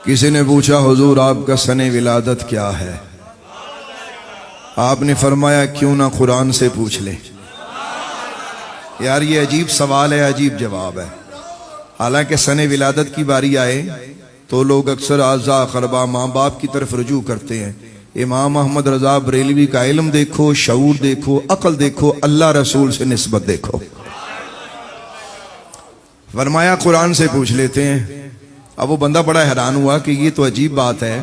کسی نے پوچھا حضور آپ کا سن ولادت کیا ہے؟ آپ نے فرمایا کیوں نہ قرآن سے پوچھ لے۔ یار یہ عجیب سوال ہے، عجیب جواب ہے۔ حالانکہ سن ولادت کی باری آئے تو لوگ اکثر اعزاء اقربا ماں باپ کی طرف رجوع کرتے ہیں۔ امام احمد رضا بریلوی کا علم دیکھو، شعور دیکھو، عقل دیکھو، اللہ رسول سے نسبت دیکھو۔ فرمایا قرآن سے پوچھ لیتے ہیں۔ اب وہ بندہ بڑا حیران ہوا کہ یہ تو عجیب بات ہے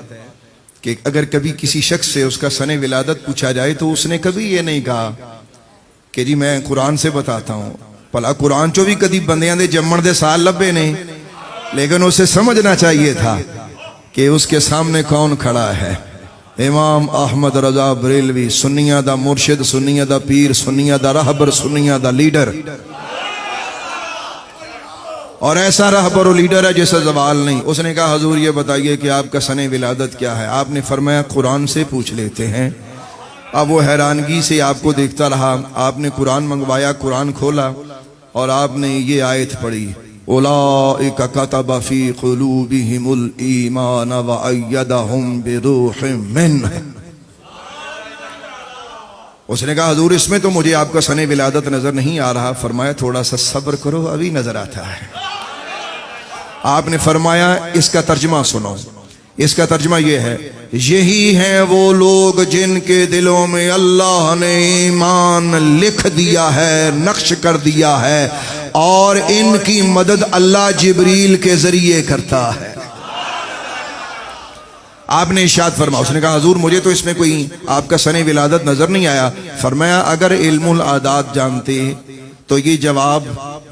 کہ اگر کبھی کسی شخص سے اس کا سن ولادت پوچھا جائے تو اس نے کبھی یہ نہیں کہا کہ جی میں قرآن سے بتاتا ہوں۔ بھلا قرآن چو بھی کدی بندیاں دے جمن دے سال لبے نہیں، لیکن اسے سمجھنا چاہیے تھا کہ اس کے سامنے کون کھڑا ہے۔ امام احمد رضا بریلوی، سنیہ دا مرشد، سنیہ دا پیر، سنیہ دا رہبر، سنیہ دا لیڈر، اور ایسا رہبر و لیڈر ہے جیسا زوال نہیں۔ اس نے کہا حضور یہ بتائیے کہ آپ کا سن ولادت کیا ہے؟ آپ نے فرمایا قرآن سے پوچھ لیتے ہیں۔ اب وہ حیرانگی سے آپ کو دیکھتا رہا۔ آپ نے قرآن منگوایا، قرآن کھولا اور آپ نے یہ آیت پڑھی، اولئک کتب فی قلوبہم الایمان وایدہم بروح منہ۔ اس نے کہا حضور اس میں تو مجھے آپ کا سن ولادت نظر نہیں آ رہا۔ فرمایا تھوڑا سا صبر کرو، ابھی نظر آتا ہے۔ آپ نے فرمایا اس کا ترجمہ سنو۔ اس کا ترجمہ یہ ہے، یہی ہیں وہ لوگ جن کے دلوں میں اللہ نے ایمان لکھ دیا ہے، نقش کر دیا ہے، اور ان کی مدد اللہ جبریل کے ذریعے کرتا ہے۔ آپ نے ارشاد فرمایا، اس نے کہا حضور مجھے تو اس میں کوئی آپ کا سن ولادت نظر نہیں آیا۔ فرمایا اگر علم العادات جانتے تو یہ جواب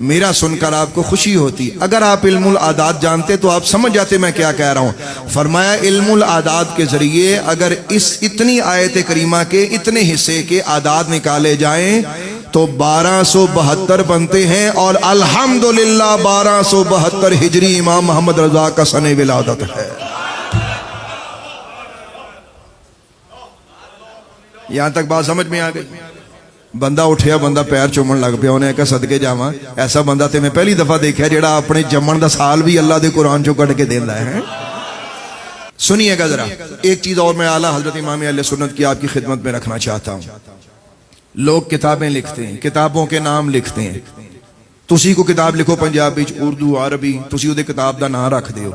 میرا سن کر آپ کو خوشی ہوتی، اگر آپ علم العادات جانتے تو آپ سمجھ جاتے میں کیا کہہ رہا ہوں۔ فرمایا علم العادات کے ذریعے اگر اس اتنی آیت کریمہ کے اتنے حصے کے عادات نکالے جائیں تو 1272 بنتے ہیں، اور الحمدللہ 1272 ہجری امام محمد رضا کا سن ولادت ہے۔ یہاں تک بات سمجھ میں آ گئی؟ بندہ اٹھیا، بندہ پیر چومن لگ پیا، انہیں کہا صدقے جاواں ایسا بندہ تے میں پہلی دفعہ دیکھا جڑا اپنے جمن دا سال بھی اللہ دے قرآن چو کٹ کے دیندا ہے۔ سنیے گا ذرا، ایک چیز اور میں اعلیٰ حضرت امام اہل سنت کی آپ کی خدمت میں رکھنا چاہتا ہوں۔ لوگ کتابیں لکھتے ہیں، کتابوں کے نام لکھتے ہیں۔ تسی کو کتاب لکھو پنجابی، اردو، عربی، تسی وہ کتاب دا نام رکھ دیو۔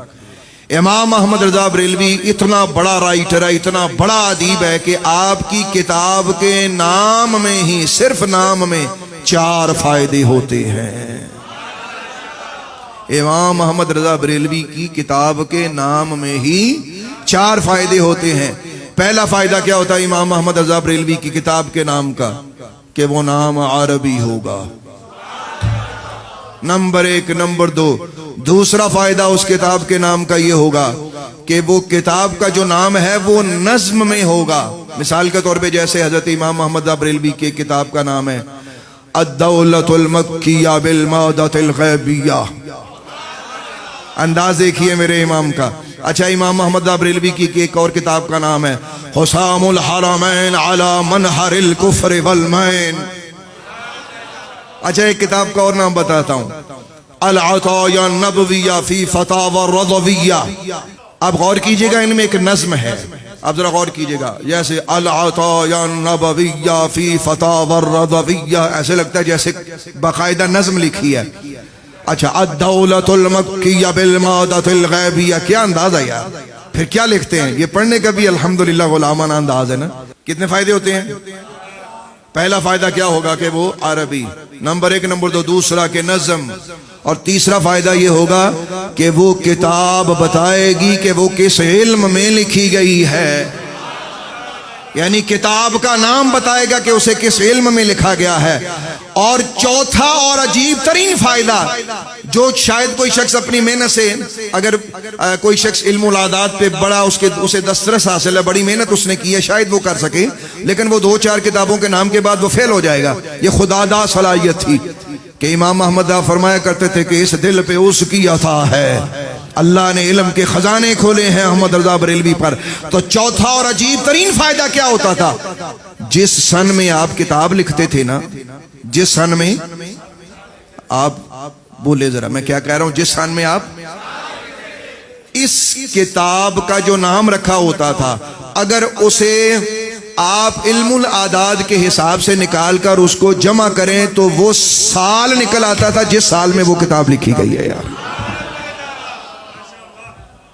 امام احمد رضا بریلوی اتنا بڑا رائٹر ہے، اتنا بڑا ادیب ہے کہ آپ کی کتاب کے نام میں ہی، صرف نام میں 4 فائدے ہوتے ہیں۔ امام احمد رضا بریلوی کی کتاب کے نام میں ہی 4 فائدے ہوتے ہیں۔ پہلا فائدہ کیا ہوتا ہے امام احمد رضا بریلوی کی کتاب کے نام کا؟ کہ وہ نام عربی ہوگا، نمبر 1۔ نمبر 2، دوسرا فائدہ اس کتاب کے نام کا یہ ہوگا کہ وہ کتاب کا جو نام ہے وہ نظم میں ہوگا۔ مثال کے طور پہ جیسے حضرت امام محمد بریلوی کی کتاب کا نام ہے الدولۃ المکیہ بالمادۃ الغیبیہ۔ انداز دیکھیے میرے امام کا۔ اچھا امام محمد بریلوی کی ایک اور کتاب کا نام ہے حسام الحرمین علی منحر الکفر والمین۔ اچھا ایک کتاب کا اور نام بتاتا ہوں، العطایا النبویہ فی فتاوی الرضویہ۔ اب غور کیجئے گا، ان میں ایک نظم ہے، اب ذرا غور کیجئے گا۔ جیسے العطایا النبویہ فی فتاوی الرضویہ، ایسے لگتا ہے جیسے باقاعدہ نظم لکھی ہے۔ اچھا الدولۃ المکیہ بالمادۃ الغیبیہ، کیا انداز ہے یار! پھر کیا لکھتے ہیں؟ یہ پڑھنے کا بھی الحمدللہ غلامانہ انداز ہے نا۔ کتنے فائدے ہوتے ہیں؟ پہلا فائدہ کیا ہوگا کہ وہ عربی، نمبر 1۔ نمبر 2، دوسرا کہ نظم، اور تیسرا فائدہ یہ ہوگا کہ وہ کتاب بتائے گی کہ وہ کس علم میں لکھی گئی ہے، یعنی کتاب کا نام بتائے گا کہ اسے کس علم میں لکھا گیا ہے۔ اور چوتھا اور عجیب ترین فائدہ جو شاید کوئی شخص اپنی محنت سے، اگر کوئی شخص علم العادات پہ بڑا اسے دسترس حاصل ہے، بڑی محنت اس نے کی ہے، شاید وہ کر سکے، لیکن وہ 2-4 کتابوں کے نام کے بعد وہ فیل ہو جائے گا۔ یہ خدا دا صلاحیت تھی کہ امام محمد فرمایا کرتے تھے کہ اس دل پہ اس کی عطا ہے، اللہ نے علم کے خزانے کھولے ہیں احمد رضا بریلوی پر۔ تو چوتھا اور عجیب ترین فائدہ کیا ہوتا تھا؟ جس سن میں آپ کتاب لکھتے تھے نا، جس سن میں آپ بولے ذرا میں کیا کہہ رہا ہوں، جس سن میں آپ اس کتاب کا جو نام رکھا ہوتا تھا اگر اسے آپ علم العداد کے حساب سے نکال کر اس کو جمع کریں تو وہ سال نکل آتا تھا جس سال میں وہ کتاب لکھی گئی ہے یار.